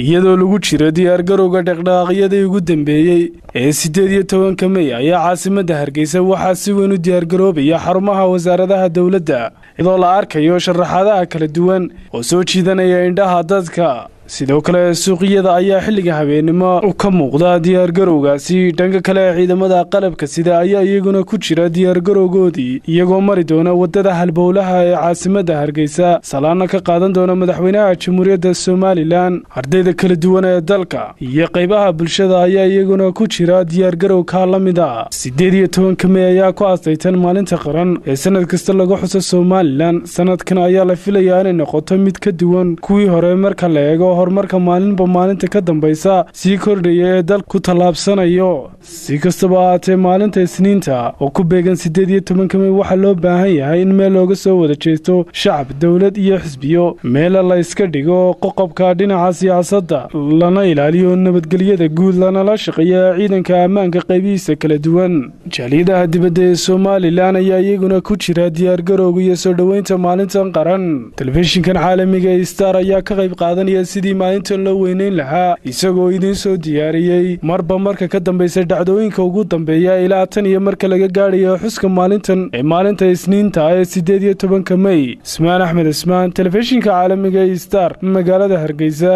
iyadoo lagu jiro diyaargarowga dhaqdhaqaaqyadii ugu dambeeyay ee 18 May ayaa caasimadda Hargeysa waxaa si weyn u diyaargaroobaya xarumaha wasaaradaha dawladda iyadoo la arkayo sharaxaadaha kala duwan oo soo jiidanaya indhaha dadka sidoo kale suuqyada ayaa xilliga habeenimo ka muuqda diyaargarowgaasi dhanka kale ciidamada qalabka sida ayaa iyaguna ku jira diyaargarowgoodii iyagoo mari doona wadada halbowlaha ee caasimadda Hargeysa salaana ka qaadan doona madaxweynaha Jamhuuriyadda Soomaaliland ardayda kala duwan ee dalka iyo qaybaha bulshada ayaa iyaguna ku jira diyaargarow ka lamid ah 18 May ayaa ku aastaytan maalinta qaran ee sanad kasta lagu xuso Soomaaliland sanadkan ayaa la filayaa inay noqoto mid ka duwan kuwii hore marka la eego horumarka maalinta ka dambaysa si kordhaya ee dalku ku talaabsanayo si kastaba ahaatee maalinta Isniinta oo ku beegan 18 May waxa loo baahan yahay in meel looga soo wada jeesto shacab dawlad iyo xisbiyo meel la iska dhigo qoqobka dhinaca siyaasadda lana ilaaliyo nabadgelyada guud lana la shaqeeyo ciidanka ammaanka qaybihiisa kala duwan jaaliyadaha dibadda ee Soomaaliland ayaa iyaguna ku jira diyaargarowga iyo soo dhaweynta maalintan qaran telefishinkan caalamiga ee Star ayaa ka qayb qaadanaya sidii maalintan loo weyneyn lahaa isagoo idin soo diyaariyay marba marka ka dambaysa dhacdooyinka ugu dambeeya ilaa tan iyo marka laga gaarayo xuska maalintan ee maalinta Isniinta ee 18 May Ismaan Axmed Ismaan telefishinka caalamiga ee Star magaalada Hargeysa